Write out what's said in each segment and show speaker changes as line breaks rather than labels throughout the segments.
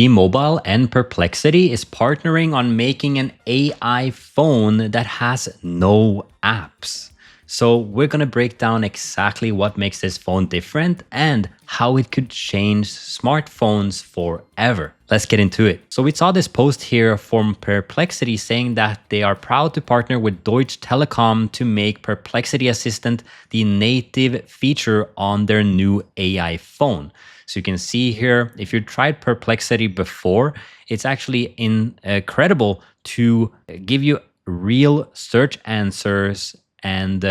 T-Mobile and Perplexity is partnering on making an AI phone that has no apps. So we're going to break down exactly what makes this phone different and how it could change smartphones forever. Let's get into it. So we saw this post here from Perplexity saying that they are proud to partner with Deutsche Telekom to make Perplexity Assistant the native feature on their new AI phone. So you can see here, if you tried Perplexity before, it's actually incredible to give you real search answers. And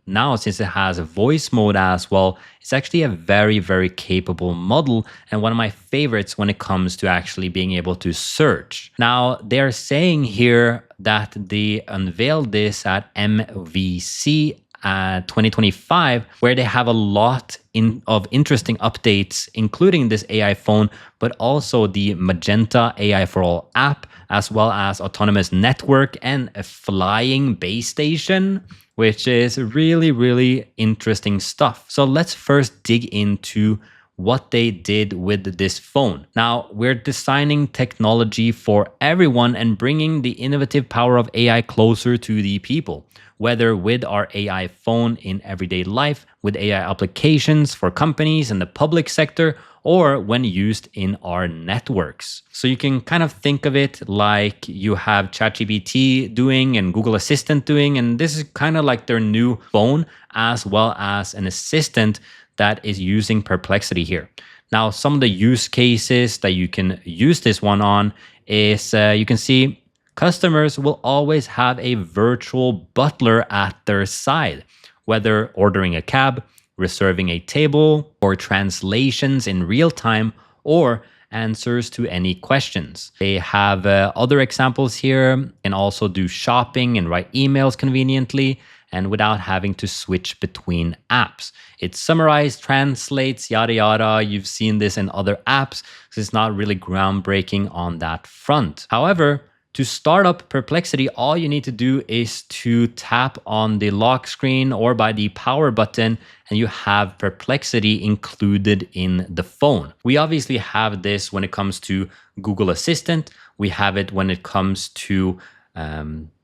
now, since it has a voice mode as well, it's actually a very, very capable model and one of my favorites when it comes to actually being able to search. Now, they're saying here that they unveiled this at MVC 2025, where they have a lot of interesting updates, including this AI phone, but also the Magenta AI for All app, as well as autonomous network and a flying base station, which is really, really interesting stuff. So let's first dig into what they did with this phone. Now, we're designing technology for everyone and bringing the innovative power of AI closer to the people, whether with our AI phone in everyday life, with AI applications for companies and the public sector, or when used in our networks. So you can kind of think of it like you have ChatGPT doing and Google Assistant doing, and this is kind of like their new phone as well as an assistant that is using Perplexity here. Now, some of the use cases that you can use this one on is you can see customers will always have a virtual butler at their side, whether ordering a cab, reserving a table, or translations in real time, or answers to any questions. They have other examples here, can also do shopping and write emails conveniently and without having to switch between apps. It summarizes, translates, yada yada. You've seen this in other apps, so it's not really groundbreaking on that front. However, to start up Perplexity, all you need to do is to tap on the lock screen or by the power button, and you have Perplexity included in the phone. We obviously have this when it comes to Google Assistant. We have it when it comes to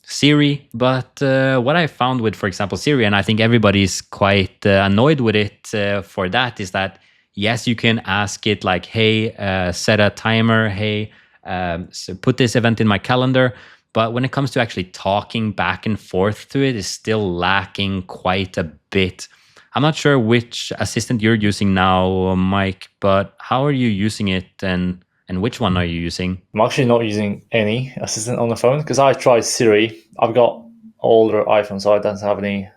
Siri. But what I found with, for example, Siri, and I think everybody's quite annoyed with it for that, is that yes, you can ask it like, hey, set a timer, hey, so put this event in my calendar, but when it comes to actually talking back and forth to it, is still lacking quite a bit. I'm not sure which assistant you're using now, Mike, but how are you using it and which one are you using?
I'm actually not using any assistant on the phone because I tried Siri. I've got older iPhone, so I don't have any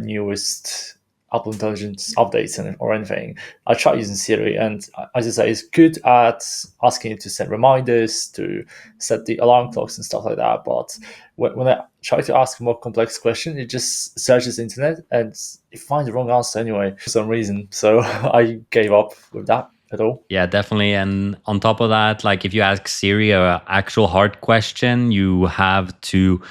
newest Apple Intelligence updates or anything. I tried using Siri, and as I say, it's good at asking you to set reminders, to set the alarm clocks and stuff like that. But when I try to ask a more complex question, it just searches the internet and it finds the wrong answer anyway for some reason. So I gave up with that at all.
Yeah, definitely. And on top of that, like if you ask Siri an actual hard question, you have to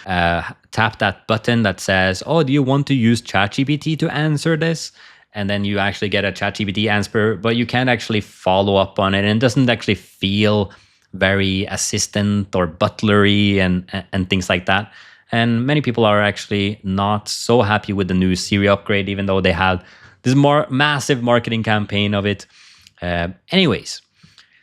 tap that button that says, oh, do you want to use ChatGPT to answer this? And then you actually get a ChatGPT answer, but you can't actually follow up on it. And it doesn't actually feel very assistant or butlery and things like that. And many people are actually not so happy with the new Siri upgrade, even though they have this more massive marketing campaign of it. Anyways,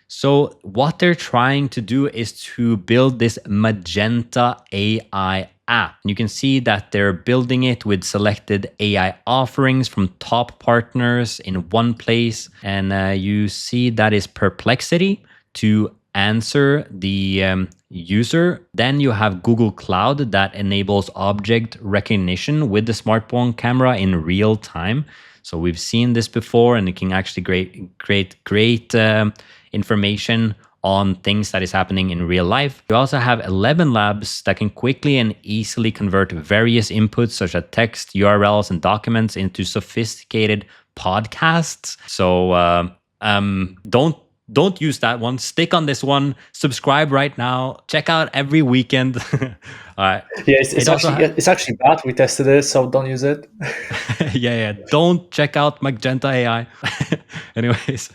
so what they're trying to do is to build this Magenta AI app. You can see that they're building it with selected AI offerings from top partners in one place. And you see that is Perplexity to answer the user. Then you have Google Cloud that enables object recognition with the smartphone camera in real time. So we've seen this before, and it can actually create great information on things that is happening in real life. We also have 11 labs that can quickly and easily convert various inputs such as text, URLs, and documents into sophisticated podcasts. So don't use that one. Stick on this one. Subscribe right now. Check out every weekend. All right.
Yeah, it's actually bad. We tested it, so don't use it.
yeah. Don't check out Magenta AI. Anyways.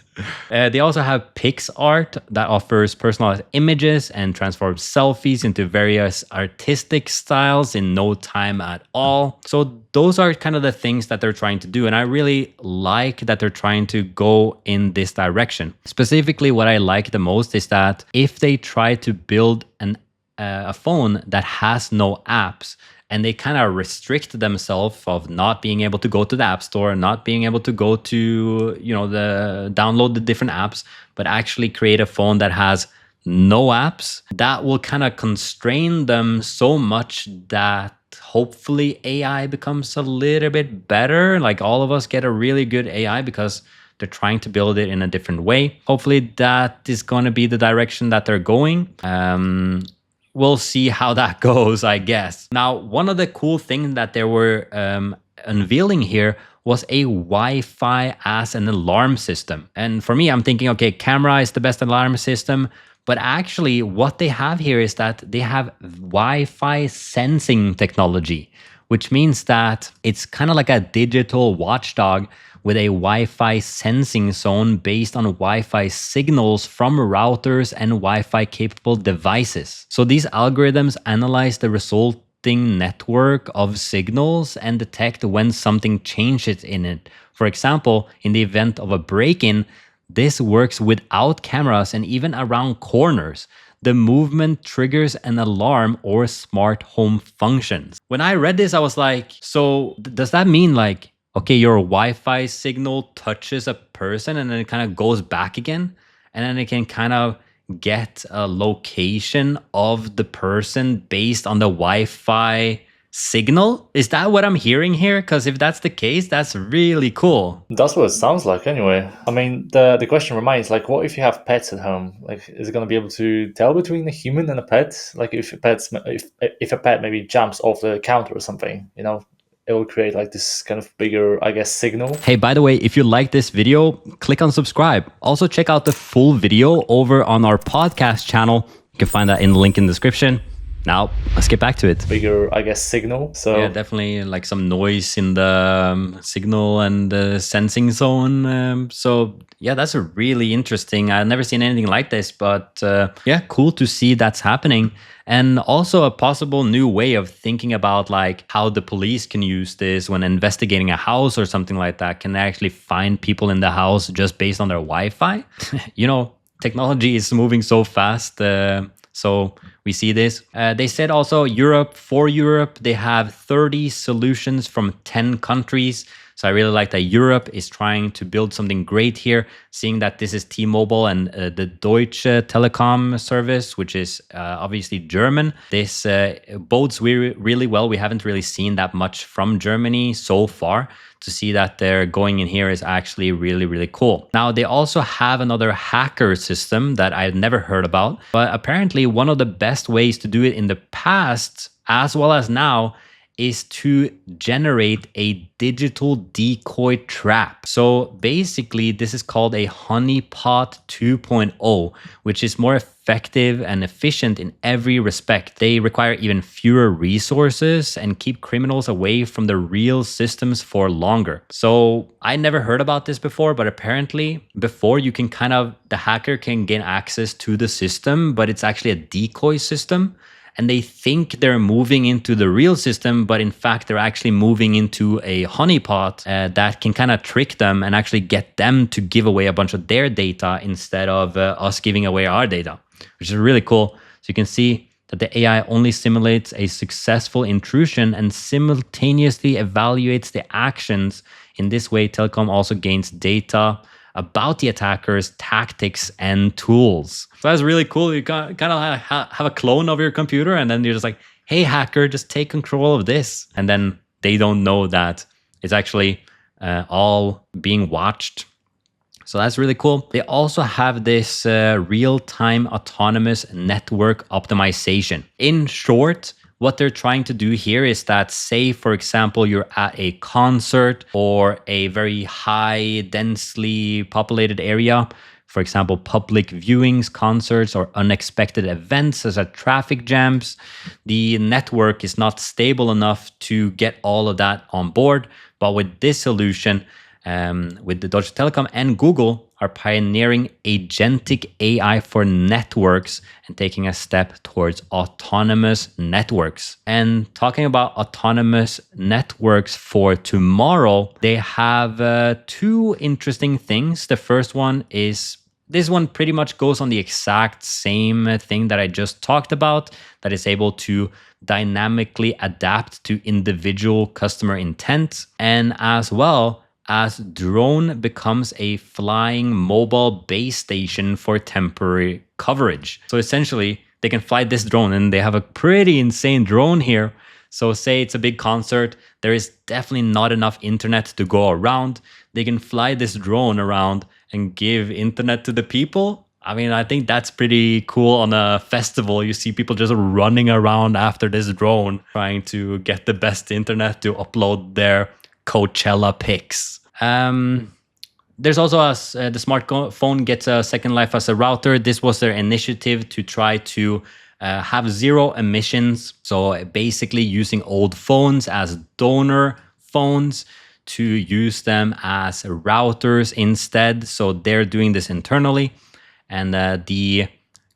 They also have PixArt that offers personalized images and transforms selfies into various artistic styles in no time at all. So those are kind of the things that they're trying to do. And I really like that they're trying to go in this direction. Specifically, what I like the most is that if they try to build a phone that has no apps, and they kind of restrict themselves of not being able to go to the app store, not being able to go to, the download the different apps, but actually create a phone that has no apps, that will kind of constrain them so much that hopefully AI becomes a little bit better. Like all of us get a really good AI because they're trying to build it in a different way. Hopefully that is going to be the direction that they're going. We'll see how that goes, I guess. Now, one of the cool things that they were unveiling here was a Wi-Fi as an alarm system. And for me, I'm thinking, okay, camera is the best alarm system. But actually, what they have here is that they have Wi-Fi sensing technology, which means that it's kind of like a digital watchdog with a Wi-Fi sensing zone based on Wi-Fi signals from routers and Wi-Fi capable devices. So these algorithms analyze the resulting network of signals and detect when something changes in it. For example, in the event of a break-in, this works without cameras and even around corners. The movement triggers an alarm or smart home functions. When I read this, I was like, so does that mean like, okay, your Wi-Fi signal touches a person and then it kind of goes back again? And then it can kind of get a location of the person based on the Wi-Fi signal? Is that what I'm hearing here? Because if that's the case, that's really cool.
That's what it sounds like, anyway. I mean, the question remains, like, what if you have pets at home? Like, is it going to be able to tell between a human and a pet? Like, if a pet maybe jumps off the counter or something, it will create like this kind of bigger, I guess, signal.
Hey, by the way, if you like this video, click on subscribe. Also, check out the full video over on our podcast channel. You can find that in the link in the description. Now, let's get back to it.
Bigger, I guess, signal. So
yeah, definitely like some noise in the signal and the sensing zone. So yeah, that's a really interesting. I've never seen anything like this, but yeah, cool to see that's happening. And also a possible new way of thinking about like how the police can use this when investigating a house or something like that. Can they actually find people in the house just based on their Wi-Fi? Technology is moving so fast. So we see this. They said also for Europe, they have 30 solutions from 10 countries. So I really like that Europe is trying to build something great here, seeing that this is T-Mobile and the Deutsche Telekom service, which is obviously German. This bodes really well. We haven't really seen that much from Germany so far. To see that they're going in here is actually really, really cool. Now, they also have another hacker system that I've never heard about, but apparently one of the best ways to do it in the past, as well as now, is to generate a digital decoy trap. So basically, this is called a honeypot 2.0, which is more effective and efficient in every respect. They require even fewer resources and keep criminals away from the real systems for longer. So I never heard about this before, but apparently before the hacker can gain access to the system, but it's actually a decoy system. And they think they're moving into the real system, but in fact, they're actually moving into a honeypot that can kind of trick them and actually get them to give away a bunch of their data instead of us giving away our data, which is really cool. So you can see that the AI only simulates a successful intrusion and simultaneously evaluates the actions. In this way, Telecom also gains data about the attacker's tactics and tools. So that's really cool. You kind of have a clone of your computer, and then you're just like, hey, hacker, just take control of this. And then they don't know that it's actually all being watched. So that's really cool. They also have this real-time autonomous network optimization. In short, what they're trying to do here is that, say, for example, you're at a concert or a very high, densely populated area, for example, public viewings, concerts, or unexpected events such as traffic jams. The network is not stable enough to get all of that on board. But with this solution, with the Deutsche Telekom and Google are pioneering agentic AI for networks and taking a step towards autonomous networks. And talking about autonomous networks for tomorrow, they have two interesting things. The first one is this one pretty much goes on the exact same thing that I just talked about, that is able to dynamically adapt to individual customer intent, and as well as drone becomes a flying mobile base station for temporary coverage. So essentially, they can fly this drone, and they have a pretty insane drone here. So say it's a big concert, there is definitely not enough internet to go around. They can fly this drone around and give internet to the people. I mean, I think that's pretty cool. On a festival, you see people just running around after this drone, trying to get the best internet to upload their Coachella pics. There's also the smartphone gets a second life as a router. This was their initiative to try to have zero emissions. So basically using old phones as donor phones to use them as routers instead. So they're doing this internally. And the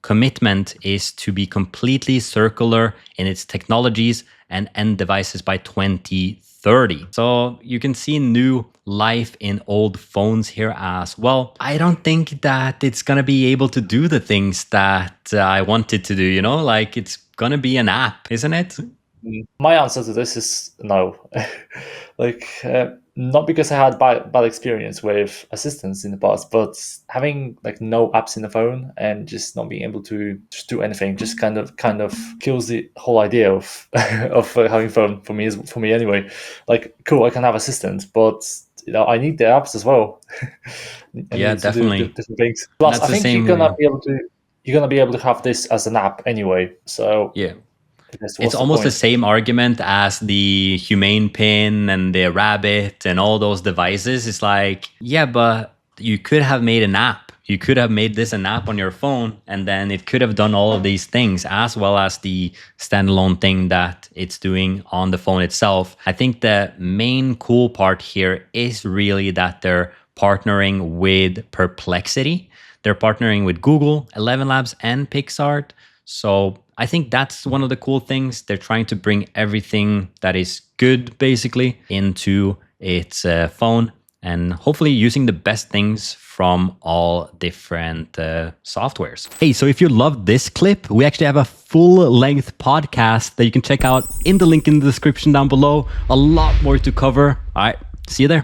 commitment is to be completely circular in its technologies and end devices by 2030. So you can see new life in old phones here as well. I don't think that it's going to be able to do the things that I want it to do, you know, like it's going to be an app, isn't it?
My answer to this is no. Not because I had bad experience with assistants in the past, but having like no apps in the phone and just not being able to just do anything just kind of kills the whole idea of of having phone for me anyway. Like, cool, I can have assistants, but I need the apps as well.
Yeah, definitely.
Do different things. Plus, I think you're gonna be able to have this as an app anyway. So
yeah. It's almost the same argument as the Humane Pin and the Rabbit and all those devices. It's like, yeah, but you could have made an app. You could have made this an app on your phone, and then it could have done all of these things as well as the standalone thing that it's doing on the phone itself. I think the main cool part here is really that they're partnering with Perplexity. They're partnering with Google, 11 Labs, and Pixart. So I think that's one of the cool things. They're trying to bring everything that is good, basically, into its phone, and hopefully using the best things from all different softwares. Hey, so if you loved this clip, we actually have a full-length podcast that you can check out in the link in the description down below. A lot more to cover. All right, see you there.